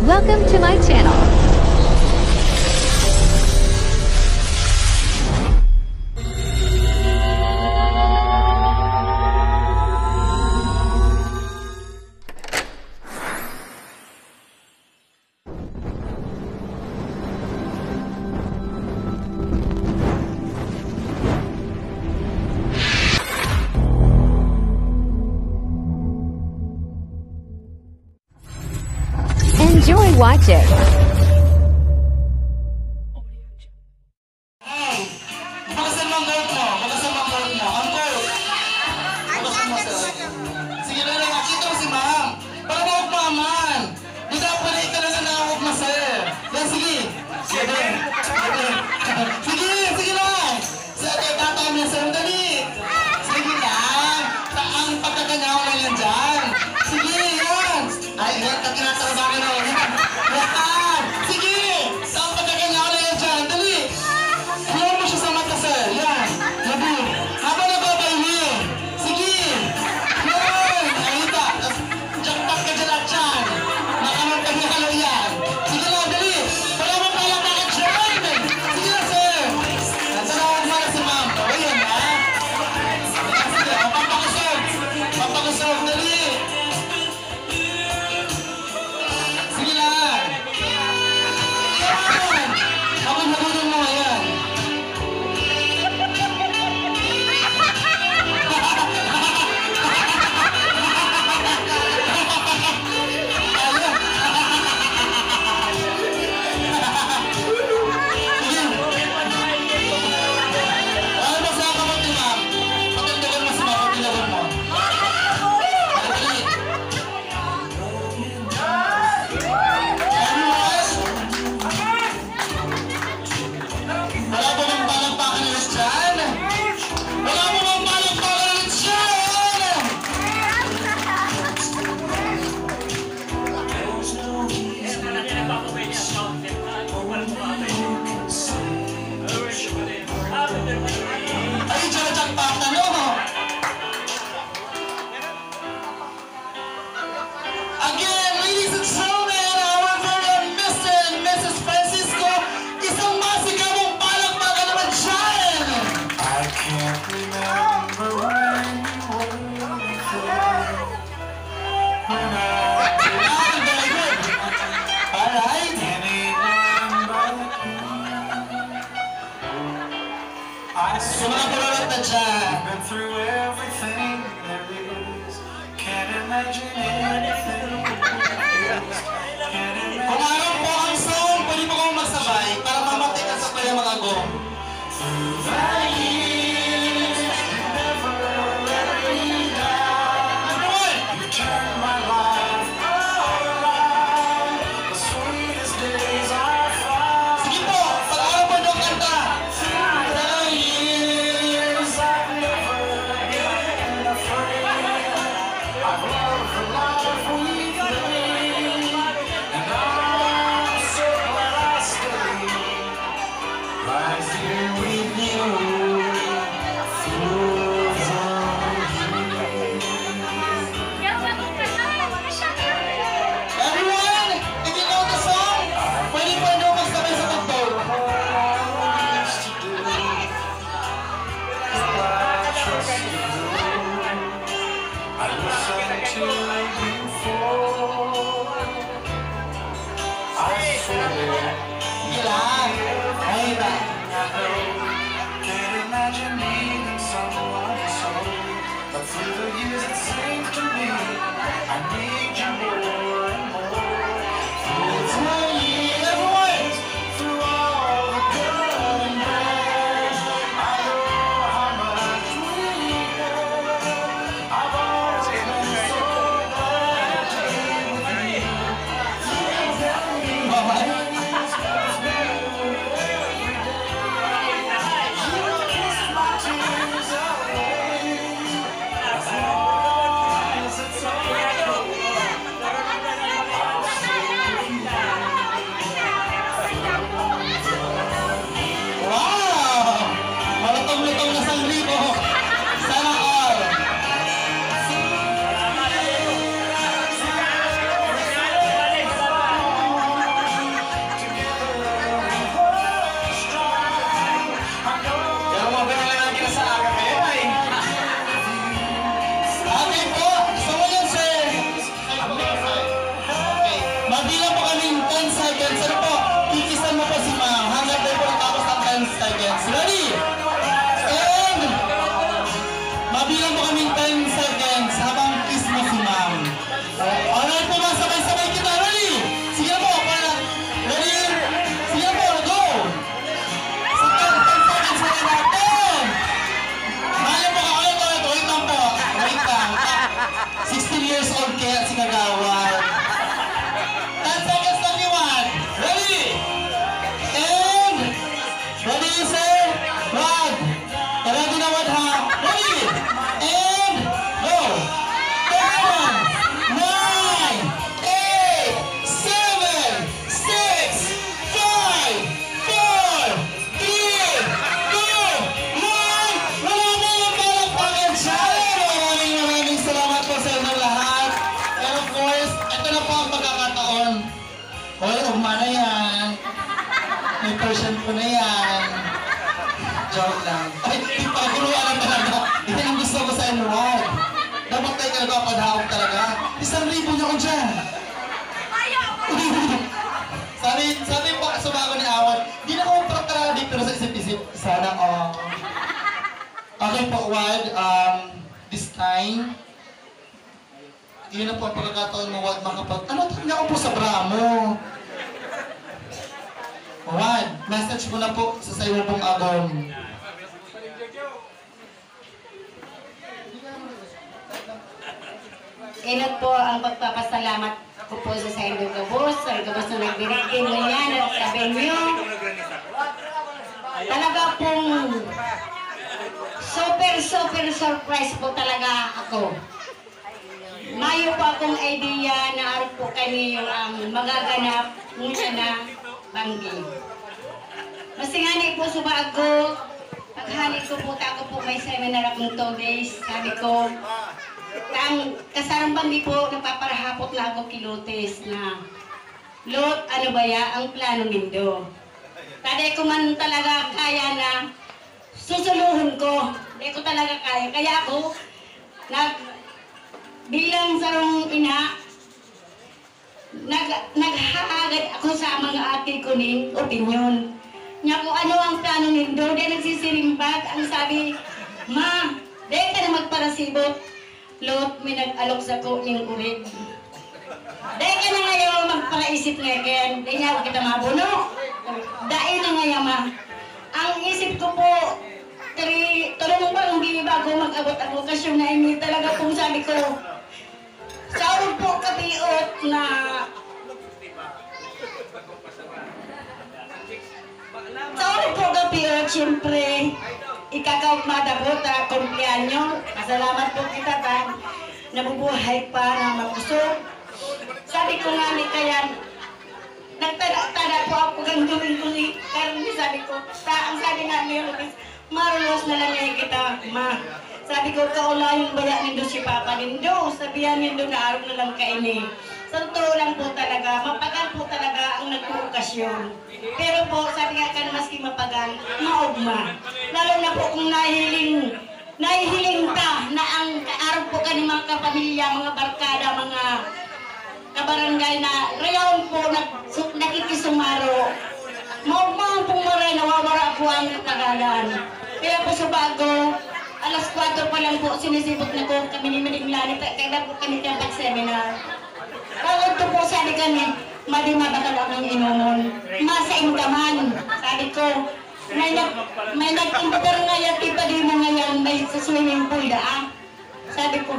Welcome to my channel. Enjoy watching. Bakasan mo ang gold mo. Bakasan mo ang gold mo. Ang gold. Bakasan mo sir. Sige na lang. Kita mo si ma'am. Para mawag maaman. Di ka panay ka na na nawag na sir. Yan, sige. Sige. Sige. Sige lang. Sa atin tatawag niya sir. Dali. Sige lang. Ang pagkakanyaw lang yan dyan. Sige yan. Ay, yan. Tinatawagan na. Yan. Sige. Ang pagkakanyaw lang yan dyan. Dali. Kuha mo siya sa mata, sir. Yan. Labi. Habang nababayin. Sige. Yan. Ayita. Jackpot ka dyan at dyan. Nakamagpag na kalaw yan. Sige lang, dali. Wala mo pala bakit dyan. Sige lang, sir. Tanawag mo na si ma'am. Ayan, ha? Sige. Pampakusog. Pampakusog. Dali. Sige lang. Yan. Habang nagulong mo, ayan. Again, ladies and gentlemen, our very Mr. and Mrs. Francisco, isang masigabong palakpakan naman dyan! I can't remember when you were before. When Very good. Alright. anyone but I So mga pululot na dyan. been through everything there is. Can't imagine anything else. Can't Kung imagine araw po ang song, pwede mo kong magsabay para mamatay ka sa kaya mga gong. through the years. Never let me down. Everyone! You turned my life around. The sweetest days are found. Sige po, pag-araw po doon kanta. Through the years, I've never been afraid. I've loved the life we've lived, and I'm so glad I stayed right here with you through the Everyone, if you know the song, pwede po doon magsabay sa tugtog. years to do. I trust you. I listen to you for. I swear. Sige lang. Ay, ba? Can't imagine needing someone so. But through the years it seems to me I need you more and more. Through the years, through all the good and bad, I know how much we have. I've always been so glad to be with you. Okay. It's been every day. You kiss my tears away. As long as it's all Mabilang po kaming 10 seconds. Ano po? Kikisan mo po si ma'am. Hanggang tayo po natapos ng 10 seconds. Ready? And mabilang po kaming 10 seconds habang kiss mo si ma'am. Alright po ba? Sabay-sabay kita. Ready? Sige na po. Ready? Sige na po. Go! So 10 seconds na natin. Mahal po ka. Wait lang po. Wait lang. 16 years old kaya si Kagawad. 10 seconds lang iwan. Ready? And ready, sir? Wag. Ready na wag ha? Ready? And go. 10, 9, 8, 7, 6, 5, 4, 3, 2, 1. Wala na yung palakpakan dyan. Maraming salamat po sa inyong lahat. And of course, ito na po ang pagkakataon. Hoy, ugma na yan. May version ko na yan. Joke lang. Ay, di pa kuruan lang talaga. Ito ang gusto ko sa inyo. Dapat tayo ka nagpapadahog talaga. 1,000 niyo ko dyan. sabi po sa bago ni Awan, di na ako praktaradi pero sa isip-isip. Sana okay po, Wad. This time, yun na po ang pagkakataon mo, Wad, ano tanda ko po sa Bramo? Wad, message mo na po sa sayo pong agom. Inot po ang pagpapasalamat ko po sa Sardo Gabos na nagbirigin mo yan at sabi niyo. Talaga pong super surprise po talaga ako. Mayo po akong idea na araw po kami yung magaganap muna na banggi. Masingani po subago, paghalik ko po, ako po may seminar akong 2 days, sabi ko, ang kasarambang di po, napaparahapot na ako kilotes na, Lot, ano ba ya, ang plano nindo? Taday ko man talaga kaya na susuluhon ko, hindi ko talaga kaya. Kaya ako, bilang sarong ina, naghaagad ako sa mga ate ko ning opinion. Nya kung ano ang plano nindo, di nagsisirimbag, ang sabi, Ma, di ka na magparasibot. Lot, may nag-alok sa ko ning urig. Dahil ka na ngayon magparaisip ngayon, di niya kita mabuno. Dahil na ngayon, ma. Ang isip ko po, tulong pa ang bago mag-abot ang lokasyon na hindi talaga kung sabi ko, sa po kapiot na sa po kapiot, siyempre, ikakaw madabot na kumpleanyo. Masalamat po kita ta nabubuhay pa na makusog. Sabi ko nga ni Kayan, nagtada po ako kang gawin karni sabi ko, ang sabi nga ni Rulis, marulos na lang ngayon kita, ma. Sabi ko, kaulayon baya nindo si Papa nindo, sabihan nindo na araw na lang kaini. Sa totoo lang po talaga, mapagal po talaga ang nagpukasyon. Pero po, sabi nga kan maski mapagal, maugma. Lalo na po kung nahihiling ta na ang araw po ka ni mga kapamilya, mga barkada, mga kabarangay na rayon po nakikisumaro. Maugma pong maray, nawawara po ang katagalan. Kaya po sa bago, alas 4 pa lang po, sinisibot na po kami ni Maninglanit, kaya po kami kaya seminar. Pagod po sabi kami, madi mabakal akong inumon. Masain ka man, sabi ko. May nag-imputer ngayon, tipa din mo ngayon, may sa swimming pool daan. Sabi ko,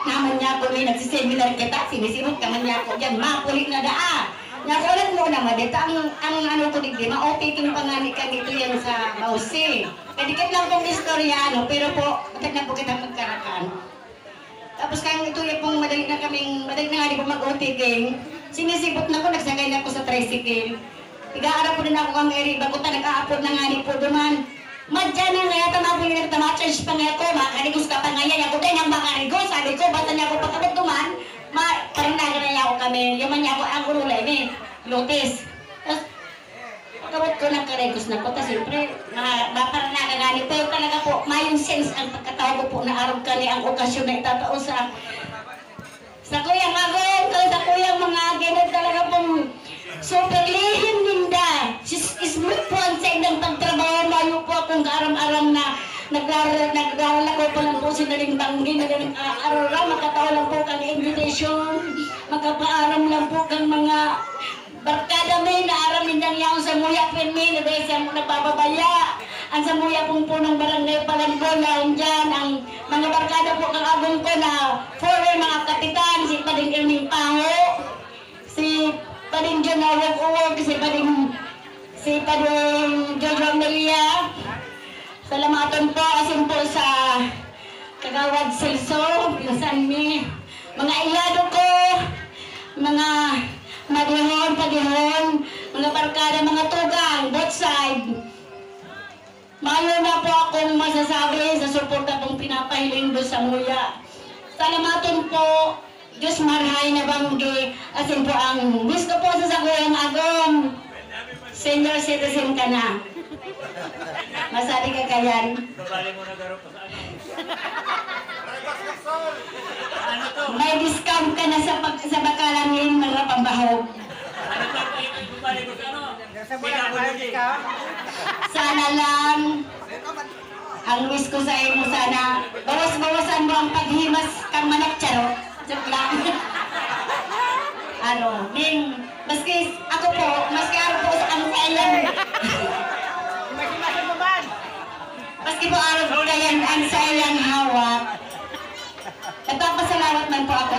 naman niya ako, may nagsiseminar kita, sinisibot ka man niya ako dyan, mapulit na daan. Nakulat mo na madita, ang ano ko digdi, ma-opiting pangani kami ito yan sa Bausi. Kadikit lang pong istoryano, pero po, bakit na po kita magkarakan. Tapos kaya ito yung pong madali na nga di po mag-opiting, sinisibot na ko, nagsagay na ko sa tricycle. Tiga-arap po din ako kang eri, bago ta nag-aapod na nga di po duman. Madya na nga yata mga po yung nagtamacharge pa nga ako, makarigos ka pa nga yan, ako din ang makarigos, sabi ko, basta niya ako pagkabot duman, parang naganay ako kami, yaman niya ako ang urulay ni Lotes. Tapos, pagkabot ko nagkarigos na ko, tapos siyempre, parang nagagani, pero talaga po, mayong sense ang pagkatawag ko po na araw ka ni ang okasyon na itatao sa kuyang agong, sa kuyang mga ginod talaga po. sinaling tanggi na galing araw lang, makatawa lang po kang invitation, makapaaram lang po kang mga barkada may naaramin lang yaon sa muya pirmi na dahil siya mo nagpapabaya. Ang sa muya pong punong barangay Palanggolan dyan, ang mga barkada po kang agong ko na former mga kapitan, si Pading Erning Pango, si Pading John Awag-Uwag, si Pading Jojo Amelia. Salamatan po, asin po sa Kagawad Silso, pinsan mi, mga ilado ko, mga padihon, mga barkada, mga tugang, both side. Mayo na po akong masasabi sa suporta pong pinapahiling doon sa muya. Salamatan po, Diyos marhay na banggi, asin po ang gusto po sa sakuyang agong. Senior citizen ka na. Masali ka kayan. May discount ka na sa bakalangin mga pambahog. Sana lang ang wish ko sa imo sana bawas-bawasan mo ang paghimas kang manak charot. Joke lang. Ning maski ako po, maski araw po sa anong kayan. Maski po araw po kayan ang sayang hawak. Nagpapasalamat man po ako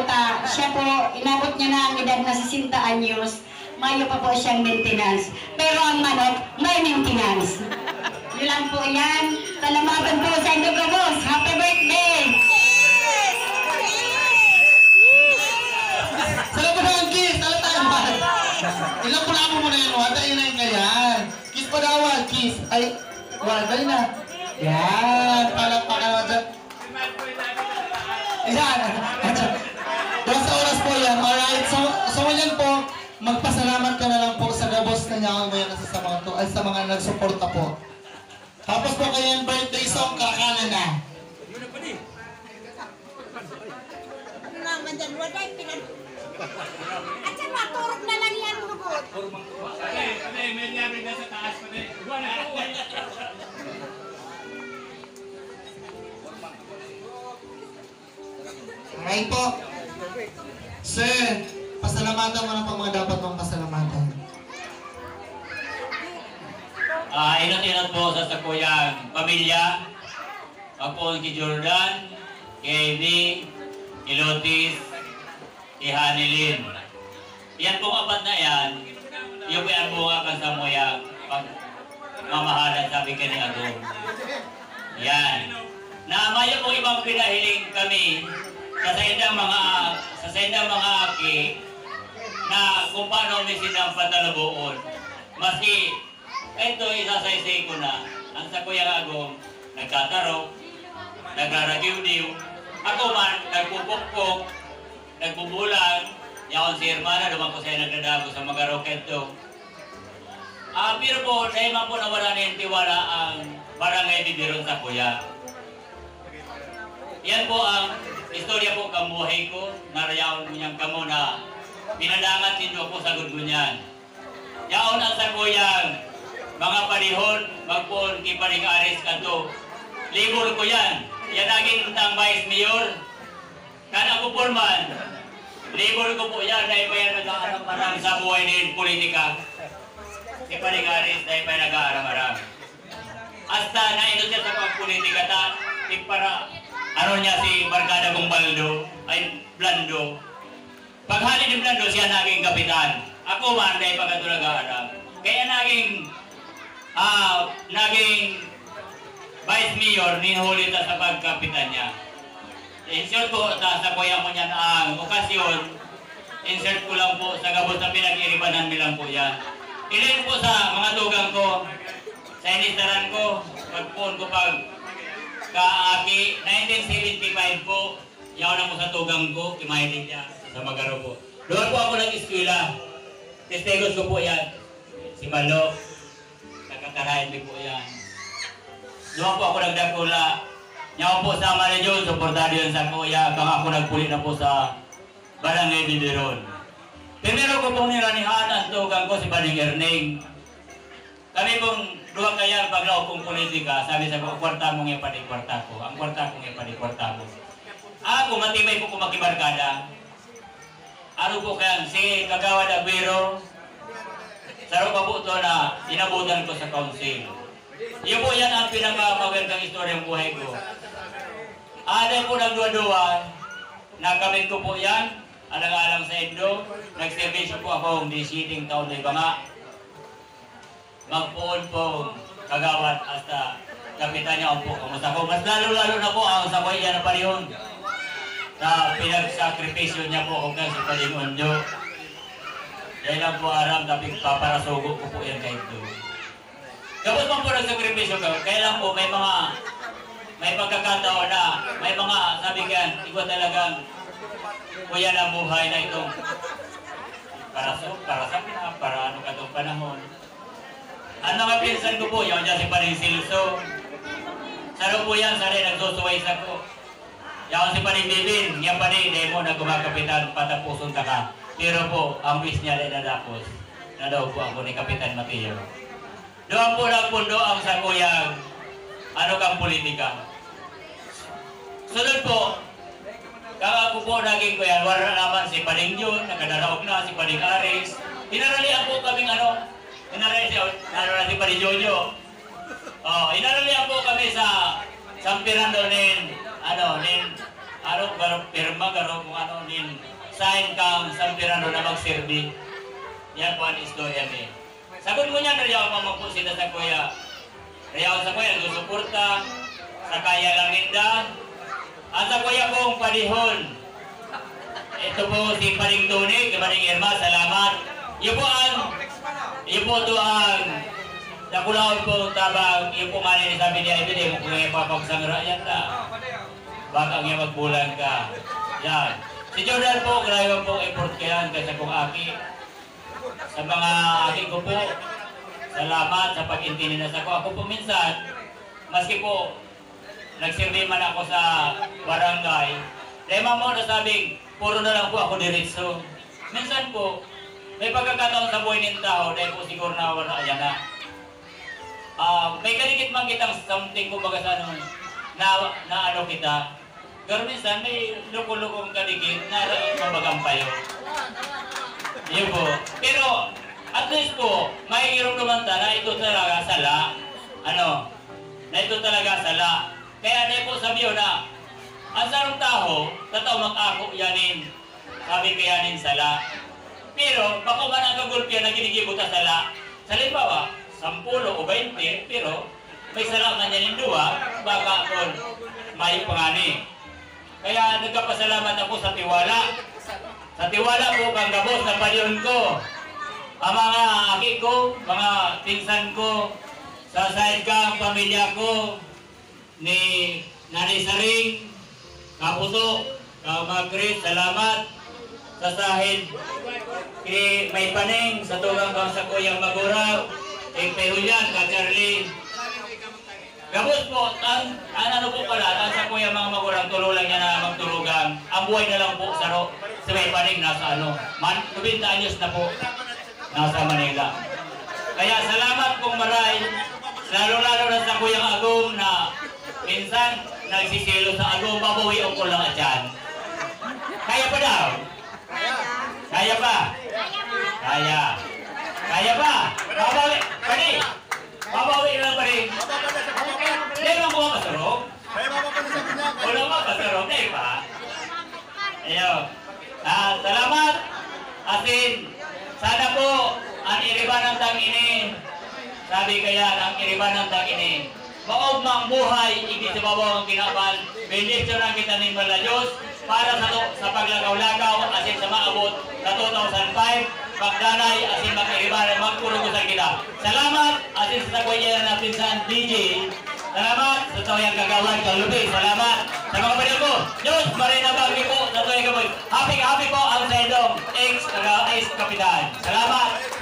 siya po, inabot niya na ang edad na 60 anyos. Mayo pa po siyang maintenance. Pero ang manok, may maintenance. Yun lang po yan. Salamatan po sa inyo, Gabos. Happy birthday! Salamat po ang kiss! Alam tayo ba? Ilang pula mo muna yun. Wala yun na yung ganyan. Kiss pa daw, kiss. Ay, wala na. Yan. Palakpakan naman dyan. Yan. 2 oras po yan. Alright. So yan po, magpasalamat ka na lang po sa Gabos na niya ngayon sa mga to, ay sa mga nagsuporta po. Tapos po kayo yung birthday song, kakanan na. Naman dyan, wala yung pinag... At siya maturog na lang yan, lugod. May liyabi na sa taas pa rin. Alright po. Sir, pasalamatan mo na po mga dapat mong pasalamatan. Inot-inot po sa sakuyang pamilya. Ako kay Jordan, kay Amy, kay Lotis, kay Hanilin. Yan pong apat na yan, yung may bunga ka sa muya, pag mamahalan sabi ka ni Adong. Yan. Na mayo pong ibang pinahiling kami sa saindang mga aki na kung paano may sinang patalabuon. Maski ito isasaysay ko na ang sa Kuya Agong nagtatarok, nagraragiw-diw. Ako man, nagpupukpok, nagbubulan. Yaon si Hermana, naman ko sa'yo nagdadago sa mga rocket do. Pero po, dahil man po nawala na yung tiwala ang barangay bibiron sa Kuya. Yan po ang istorya po kamuhay ko, narayaon mo niyang kamo na pinadangat sinyo ko sa gudgunyan. Yaon ang sa Kuyang, mga panihon, magpon kiparing aris kanto. Libur ko yan. Yan naging utang Vice Mayor. Kana ko po man. Libur ko po yan dahil pa yan nag-aaram-aram sa buhay ng politika. Kiparing aris dahil pa yan nag-aaram-aram. Hasta nainot siya sa pagpolitika para ano niya si Barkada Gumbaldo, ay Blando. Paghali ni Blando siya naging kapitan. Ako man dahil pagkato nag-aaram. Kaya naging Vice Mayor, ninhuli ta sa pagkapitan niya. Insert ko sa kuya mo niyan ang okasyon. Insert ko lang po sa Gabos na pinag-iribanan nilang po yan. Ilin po sa mga tugang ko, sa inistaran ko, pagpun ko pag kaaki, 1975 po, yaw na mo sa tugang ko, kimahitin niya sa Magaro po. Doon po ako nag-eskwela. Testigos ko po yan. Si Malo, nakakarayan din po yan. Doon po ako nagdakula. Yaw po sa Marinyo, suportado yan sa kuya. Kang ako nagpuli na po sa Barangay Bibiron. Primero ko pong niranihan ang tugang ko si Bading Erning. Kami pong Duha kaya paglaw kong politika, sabi sa ko, kwarta mo nga pati kwarta ko. Ang kwarta ko nga pati kwarta mo. Ako, matibay po ko makibarkada. Ano po kaya, si Kagawad Aguero, saro pa po ito na inabutan ko sa council. Yun po yan ang pinaka-mawelkang istorya ng buhay ko. Ada po nagdua-dua, nakamit ko po yan, alang-alang sa Indo, nag-servisyo po akong disiting taon na iba nga. Magpuon po kagawad hasta kapitan niya po kamusta ko. Mas lalo-lalo na po ang sakoy niya na panihon na pinagsakripisyo niya po kung kasi palingon niyo. Dahil lang po aram tapi paparasugo ko po yan kahit doon. Kapag man po nagsakripisyo ka, kaya lang po may pagkakataon na may mga sabi kan, ikaw talagang kuya na buhay na itong para sa ano ka itong panahon. Ang mga pinsan ko po, yung dyan si Paring Silso. Saro po yan, sari nagsusuway sa ko. Yung si Paring Bibin, yung Paring Demo na gumakapitan, patapusun ka ka. Pero po, ang wish niya ay nadapos. Na daw po ako ni Kapitan Mateo. Doon po nagpundo ang sa kuyang ano kang politika. Sunod po, kaka ko po naging kuya, wala naman si Paring Jun, nakadaraog na si Paring Aris. Inaralian po kaming inaralian si Paring Jojo. Inaralian po kami sa San Fernando pirma kung sign kang San Fernando na magserbi. Yan po ang istorya ni. Sagot ko niyan, riyaw mamang po sila sa kuya. Riyaw sa kuya, nagsusuporta, sa kaya lang ninda. At sa kuya kong panihon. Ito po si Paring Tony, Paring Irma, salamat. Iyo po ang nakulawin po tabang, iyo po mani ni sabi niya, ibigay mo kung yung papagsangra, yan na. Baka nga magbulan ka. Yan. Si Jordan po, grabe po effort kayan kasi kung aki. Sa mga aki ko po, salamat sa pag-intindi na sa ko. Ako po minsan, maski po, nagsirbi man ako sa barangay, lema mo na sabing, puro na lang po ako diretso. Minsan po, may pagkakataon sa buhay ng tao, dahil po siguro na wala yan na. May kadikit man kitang something kumbaga sa ano, na ano kita. Pero minsan may luko-lukong kadikit na mabagampayo. Yun po. Pero at least po, may irong na ito talaga sala. Na ito talaga sala. Kaya na po sabi yun na, ang sarong tao, tataw mag-ako yanin, sabi kayanin sala. Pero, baka man ang kagulpya na ginigibuta sala, sa limbawa, 10 o 20, pero may sala man yan yung duwa, baka kung may pangani. Kaya nagkapasalamat ako sa tiwala. Sa tiwala po, kang gabos na paliyon ko. Ang mga aki ko, mga pinsan ko, sa side kang pamilya ko, ni Nanay Saring, Kaputo, Magrit, salamat. Sa sahid, kay May Paning, sa tugang kang sa Kuyang Maguraw, kay Pehulian, ka Charlie. Gabos po, ano po pala, sa Kuyang mga Maguraw, tulo lang niya na magtulugan. Ang buhay na lang po sa May Paning, nasa 90 anyos na po, nasa Manila. Kaya salamat pong maray, lalo-lalo na sa Kuyang Agong na minsan nagsisilo sa Agong, babawiin ko lang at yan. Kaya pa daw? Kaya pa? Kaya. Kaya pa? Babawi. Pwede. Babawi lang pa rin. Hindi mo mga pasarok? Wala mga pasarok. Hindi pa. Ayaw. Salamat. Asin. Sana po ang iriban ng tangini. Sabi kaya ang iriban ng tangini. Maog mang buhay, hindi sa babaw ang kinabal. Bendisyon ang kita ni Malayos para sa paglagaw-lagaw asin sa maabot sa 2005. Pagdanay asin mag-iriban, magpurugusan kita. Salamat asin sa sagwayan na pinsan DJ. Salamat sa tawayang kagawad, kalubi. Salamat sa mga pwede ko. Diyos, marina bagi po sa tawayang kagawad. Happy po ang sa idong ex-kapitan. Salamat.